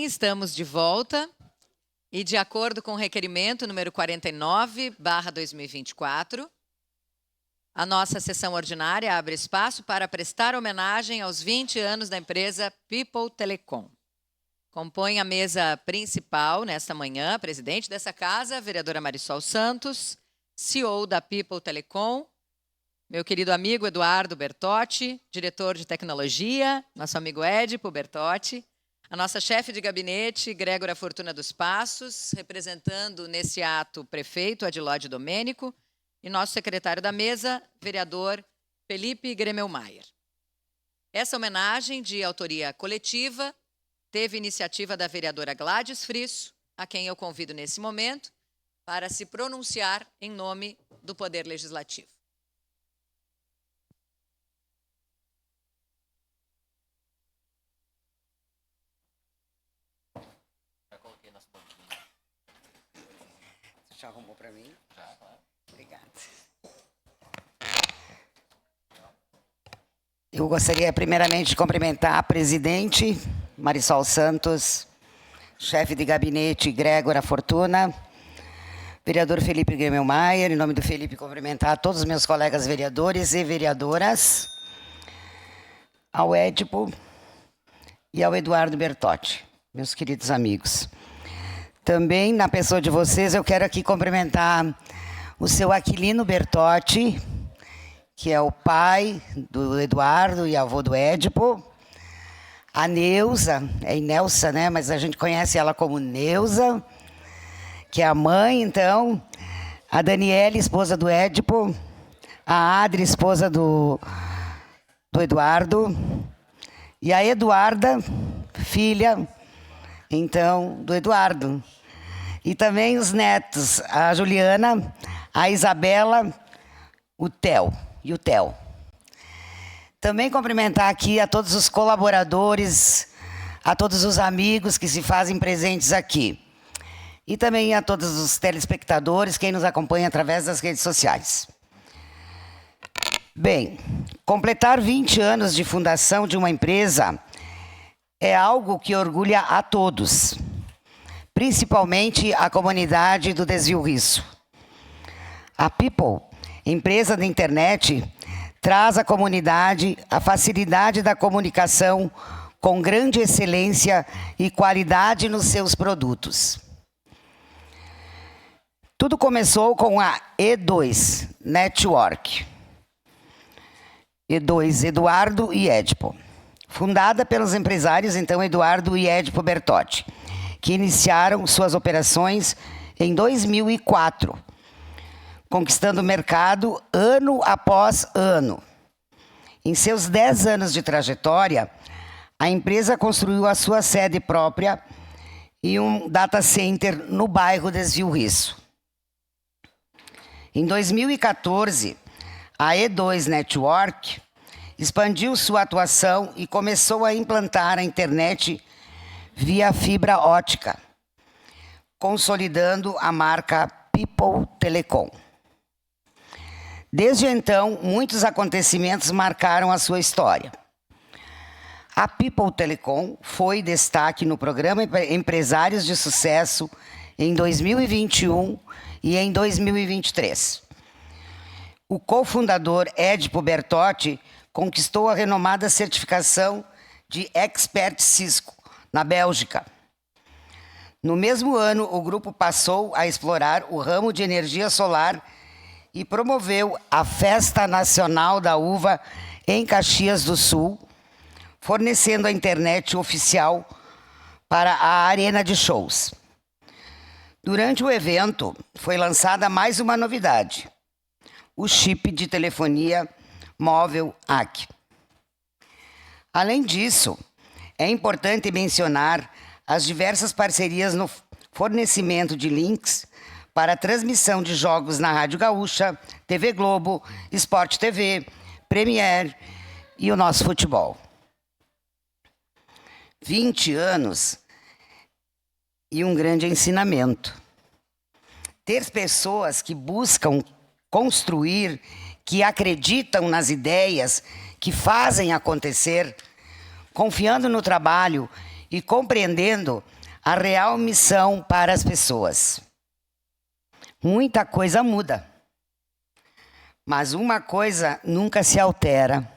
estamos de volta e, de acordo com o requerimento número 49/2024, a nossa sessão ordinária abre espaço para prestar homenagem aos 20 anos da empresa People Telecom. Compõe a mesa principal nesta manhã a presidente dessa casa, a vereadora Marisol Santos, CEO da People Telecom, meu querido amigo Eduardo Bertotti, diretor de tecnologia, nosso amigo Edipo Bertotti, a nossa chefe de gabinete, Grégora Fortuna dos Passos, representando nesse ato o prefeito Adilóide Domênico, e nosso secretário da mesa, vereador Felipe Gremelmaier. Essa homenagem de autoria coletiva teve iniciativa da vereadora Gladys Frisso, a quem eu convido nesse momento para se pronunciar em nome do Poder Legislativo. Já arrumou para mim? Já, claro. Obrigada. Eu gostaria primeiramente de cumprimentar a presidente Marisol Santos, chefe de gabinete Grégora Fortuna, vereador Felipe Gremelmaier, em nome do Felipe, cumprimentar todos os meus colegas vereadores e vereadoras, ao Edipo e ao Eduardo Bertotti, meus queridos amigos. Também, na pessoa de vocês, eu quero aqui cumprimentar o seu Aquilino Bertotti, que é o pai do Eduardo e avô do Edipo, a Neuza, é Inelsa, né? Mas a gente conhece ela como Neuza, que é a mãe, então, a Daniela, esposa do Edipo, a Adri, esposa do Eduardo, e a Eduarda, filha, então, do Eduardo. E também os netos, a Juliana, a Isabela, o Theo e o Theo. Também cumprimentar aqui a todos os colaboradores, a todos os amigos que se fazem presentes aqui. E também a todos os telespectadores, quem nos acompanha através das redes sociais. Bem, completar 20 anos de fundação de uma empresa é algo que orgulha a todos, principalmente a comunidade do Desvio Risso. A People, empresa da internet, traz à comunidade a facilidade da comunicação com grande excelência e qualidade nos seus produtos. Tudo começou com a E2 Network. E2, Eduardo e Edipo. Fundada pelos empresários, então, Eduardo e Edipo Bertotti, que iniciaram suas operações em 2004, conquistando o mercado ano após ano. Em seus 10 anos de trajetória, a empresa construiu a sua sede própria e um data center no bairro Desvio Risso. Em 2014, a E2 Network expandiu sua atuação e começou a implantar a internet via fibra ótica, consolidando a marca People Telecom. Desde então, muitos acontecimentos marcaram a sua história. A People Telecom foi destaque no programa Empresários de Sucesso em 2021 e em 2023. O cofundador Edipo Bertotti conquistou a renomada certificação de Expert Cisco, na Bélgica. No mesmo ano, o grupo passou a explorar o ramo de energia solar e promoveu a Festa Nacional da Uva em Caxias do Sul, fornecendo a internet oficial para a arena de shows. Durante o evento, foi lançada mais uma novidade: o chip de telefonia móvel AC. Além disso, é importante mencionar as diversas parcerias no fornecimento de links para a transmissão de jogos na Rádio Gaúcha, TV Globo, Sport TV, Premiere e o nosso futebol. 20 anos e um grande ensinamento. Ter pessoas que buscam construir, que acreditam nas ideias, que fazem acontecer, confiando no trabalho e compreendendo a real missão para as pessoas. Muita coisa muda, mas uma coisa nunca se altera.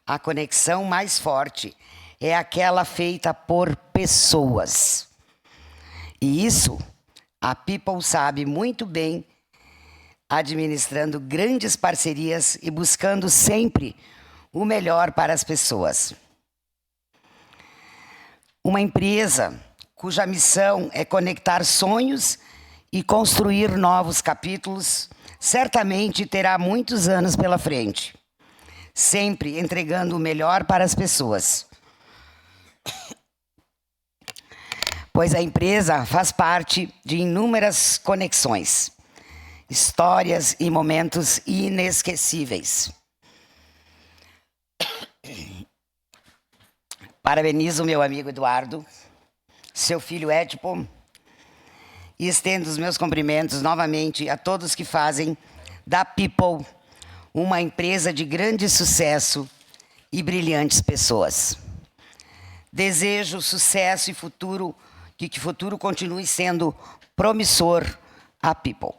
A conexão mais forte é aquela feita por pessoas. E isso a People sabe muito bem, administrando grandes parcerias e buscando sempre o melhor para as pessoas. Uma empresa cuja missão é conectar sonhos e construir novos capítulos, certamente terá muitos anos pela frente, sempre entregando o melhor para as pessoas. Pois a empresa faz parte de inúmeras conexões, histórias e momentos inesquecíveis. Parabenizo meu amigo Eduardo, seu filho Édipo, e estendo os meus cumprimentos novamente a todos que fazem da People uma empresa de grande sucesso e brilhantes pessoas. Desejo sucesso e futuro, que o futuro continue sendo promissor à People.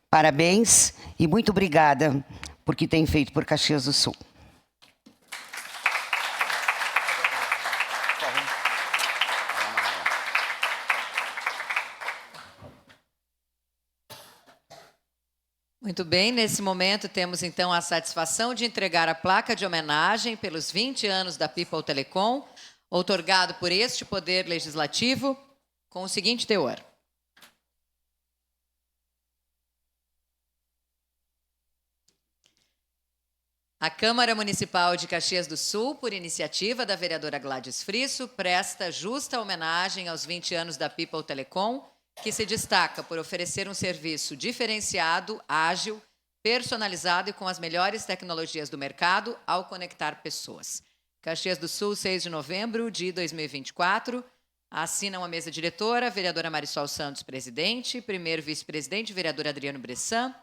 Parabéns e muito obrigada por que tem feito por Caxias do Sul. Muito bem, nesse momento temos então a satisfação de entregar a placa de homenagem pelos 20 anos da People Telecom, outorgado por este Poder Legislativo, com o seguinte teor. A Câmara Municipal de Caxias do Sul, por iniciativa da vereadora Gladys Frisso, presta justa homenagem aos 20 anos da People Telecom, que se destaca por oferecer um serviço diferenciado, ágil, personalizado e com as melhores tecnologias do mercado ao conectar pessoas. Caxias do Sul, 6 de novembro de 2024. Assinam a mesa diretora, a vereadora Marisol Santos, presidente, primeiro vice-presidente, vereador Adriano Bressan,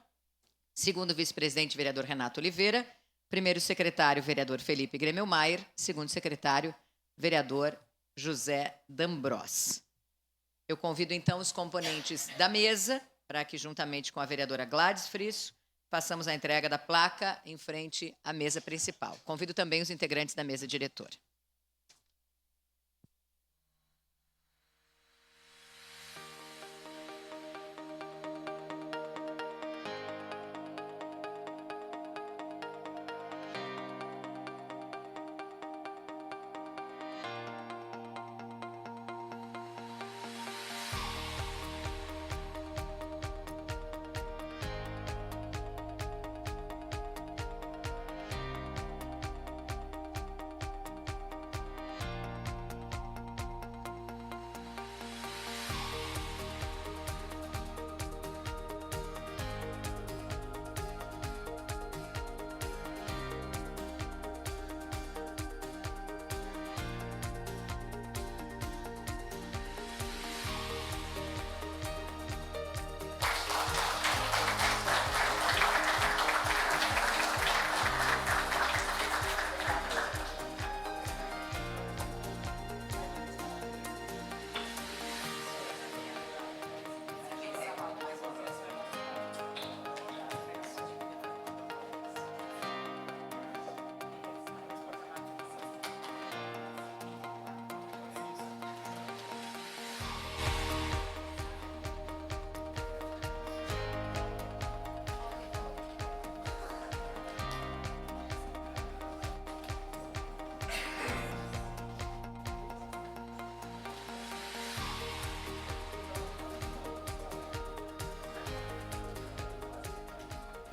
segundo vice-presidente, vereador Renato Oliveira, primeiro secretário, vereador Felipe Grêmio Maier, segundo secretário, vereador José D'Ambros. Eu convido, então, os componentes da mesa para que, juntamente com a vereadora Gladys Frisso, façamos a entrega da placa em frente à mesa principal. Convido também os integrantes da mesa diretora.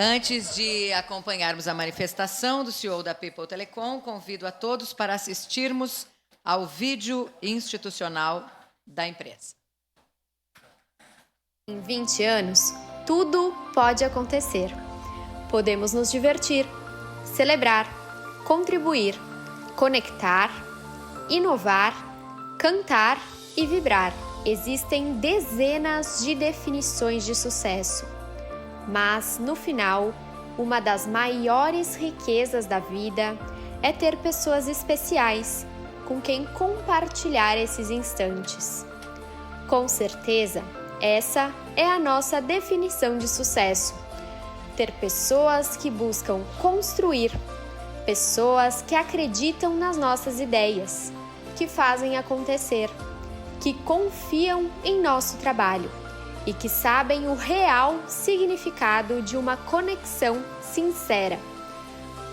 Antes de acompanharmos a manifestação do CEO da People Telecom, convido a todos para assistirmos ao vídeo institucional da empresa. Em 20 anos, tudo pode acontecer. Podemos nos divertir, celebrar, contribuir, conectar, inovar, cantar e vibrar. Existem dezenas de definições de sucesso. Mas, no final, uma das maiores riquezas da vida é ter pessoas especiais com quem compartilhar esses instantes. Com certeza, essa é a nossa definição de sucesso. Ter pessoas que buscam construir, pessoas que acreditam nas nossas ideias, que fazem acontecer, que confiam em nosso trabalho e que sabem o real significado de uma conexão sincera.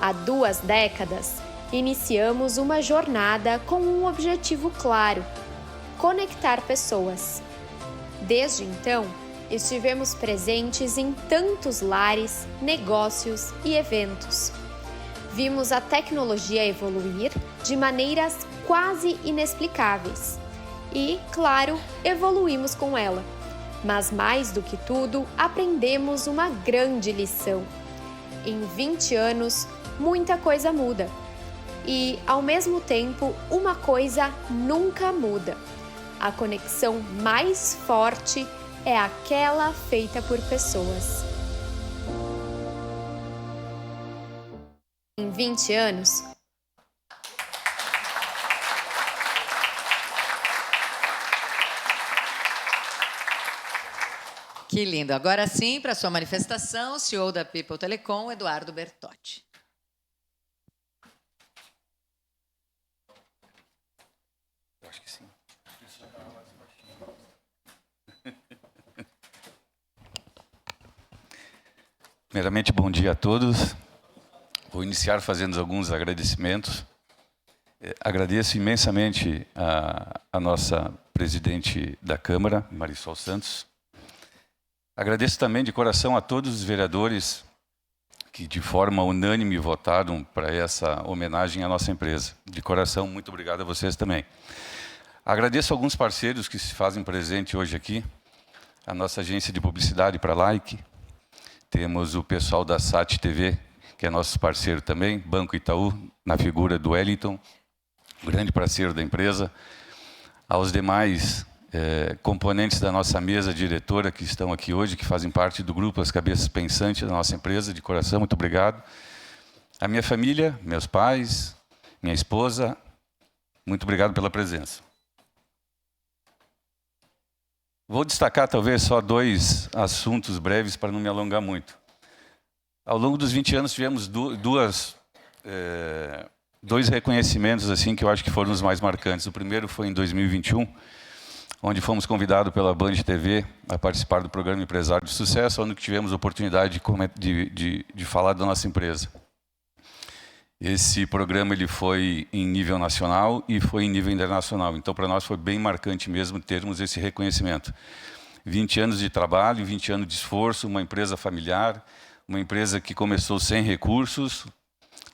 Há 2 décadas, iniciamos uma jornada com um objetivo claro: conectar pessoas. Desde então, estivemos presentes em tantos lares, negócios e eventos. Vimos a tecnologia evoluir de maneiras quase inexplicáveis e, claro, evoluímos com ela. Mas mais do que tudo, aprendemos uma grande lição. Em 20 anos, muita coisa muda. E, ao mesmo tempo, uma coisa nunca muda: a conexão mais forte é aquela feita por pessoas. Em 20 anos, Que lindo. Agora sim, para sua manifestação, o CEO da People Telecom, Eduardo Bertotti. Eu acho que sim. Primeiramente, bom dia a todos. Vou iniciar fazendo alguns agradecimentos. Agradeço imensamente a nossa presidente da Câmara, Marisol Santos. Agradeço também de coração a todos os vereadores que de forma unânime votaram para essa homenagem à nossa empresa. De coração, muito obrigado a vocês também. Agradeço a alguns parceiros que se fazem presente hoje aqui. A nossa agência de publicidade para Like. Temos o pessoal da SAT TV, que é nosso parceiro também, Banco Itaú, na figura do Wellington, grande parceiro da empresa. Aos demais componentes da nossa mesa diretora que estão aqui hoje, que fazem parte do grupo As Cabeças Pensantes da nossa empresa, de coração, muito obrigado. A minha família, meus pais, minha esposa, muito obrigado pela presença. Vou destacar talvez só 2 assuntos breves para não me alongar muito. Ao longo dos 20 anos tivemos dois reconhecimentos assim que eu acho que foram os mais marcantes. O primeiro foi em 2021, onde fomos convidados pela Band TV a participar do programa Empresário de Sucesso, onde tivemos a oportunidade de falar da nossa empresa. Esse programa ele foi em nível nacional e foi em nível internacional. Então, para nós foi bem marcante mesmo termos esse reconhecimento. 20 anos de trabalho, 20 anos de esforço, uma empresa familiar, uma empresa que começou sem recursos.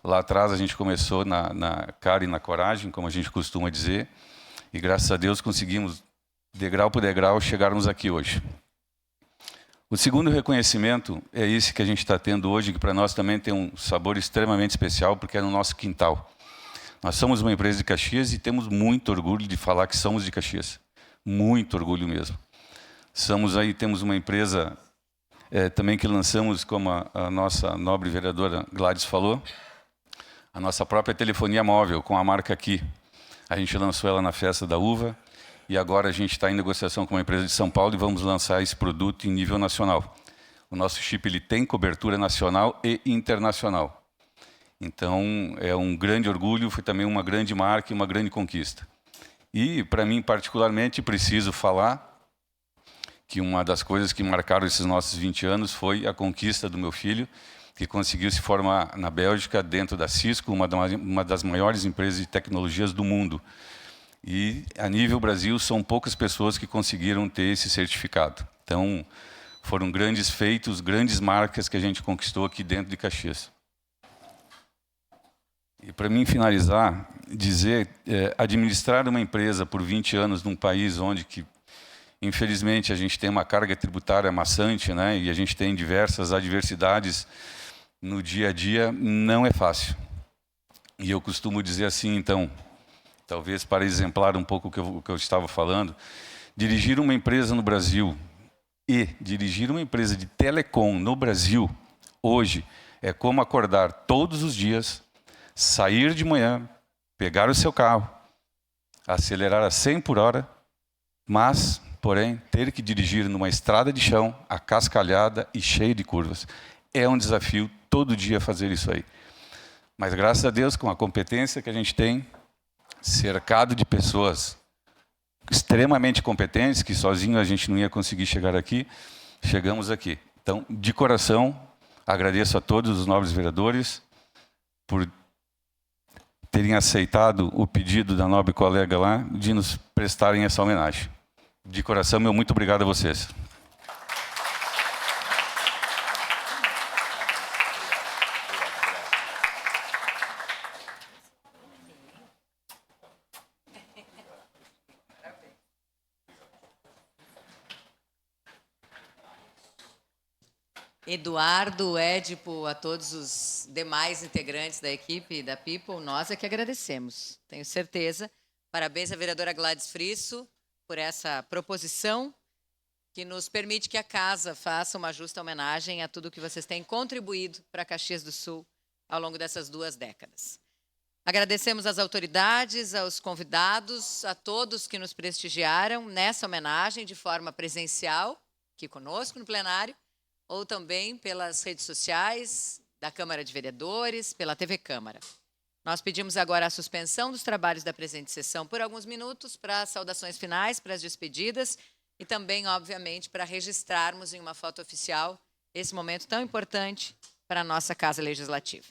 Lá atrás a gente começou na cara e na coragem, como a gente costuma dizer. E graças a Deus conseguimos, degrau por degrau, chegarmos aqui hoje. O segundo reconhecimento é esse que a gente está tendo hoje, que para nós também tem um sabor extremamente especial, porque é no nosso quintal. Nós somos uma empresa de Caxias e temos muito orgulho de falar que somos de Caxias. Muito orgulho mesmo. Temos uma empresa também que lançamos, como a nossa nobre vereadora Gladys falou, a nossa própria telefonia móvel com a marca Aqui. A gente lançou ela na Festa da Uva. E agora a gente está em negociação com uma empresa de São Paulo e vamos lançar esse produto em nível nacional. O nosso chip ele tem cobertura nacional e internacional. Então, é um grande orgulho, foi também uma grande marca e uma grande conquista. E, para mim, particularmente, preciso falar que uma das coisas que marcaram esses nossos 20 anos foi a conquista do meu filho, que conseguiu se formar na Bélgica, dentro da Cisco, uma das maiores empresas de tecnologias do mundo. E, a nível Brasil, são poucas pessoas que conseguiram ter esse certificado. Então, foram grandes feitos, grandes marcas que a gente conquistou aqui dentro de Caxias. E, para mim finalizar, dizer, administrar uma empresa por 20 anos num país onde, infelizmente, a gente tem uma carga tributária maçante, né, e a gente tem diversas adversidades no dia a dia, não é fácil. E eu costumo dizer assim, então, talvez para exemplar um pouco o que eu estava falando, dirigir uma empresa no Brasil e dirigir uma empresa de telecom no Brasil, hoje, é como acordar todos os dias, sair de manhã, pegar o seu carro, acelerar a 100 por hora, mas, porém, ter que dirigir numa estrada de chão, acascalhada e cheia de curvas. É um desafio todo dia fazer isso aí. Mas, graças a Deus, com a competência que a gente tem, cercado de pessoas extremamente competentes, que sozinho a gente não ia conseguir chegar aqui, chegamos aqui. Então, de coração, agradeço a todos os nobres vereadores por terem aceitado o pedido da nobre colega lá de nos prestarem essa homenagem. De coração, meu muito obrigado a vocês. Eduardo, Édipo, a todos os demais integrantes da equipe da People, nós é que agradecemos, tenho certeza. Parabéns à vereadora Gladys Frisso por essa proposição que nos permite que a casa faça uma justa homenagem a tudo que vocês têm contribuído para Caxias do Sul ao longo dessas 2 décadas. Agradecemos às autoridades, aos convidados, a todos que nos prestigiaram nessa homenagem de forma presencial, aqui conosco no plenário, ou também pelas redes sociais da Câmara de Vereadores, pela TV Câmara. Nós pedimos agora a suspensão dos trabalhos da presente sessão por alguns minutos para as saudações finais, para as despedidas e também, obviamente, para registrarmos em uma foto oficial esse momento tão importante para a nossa Casa Legislativa.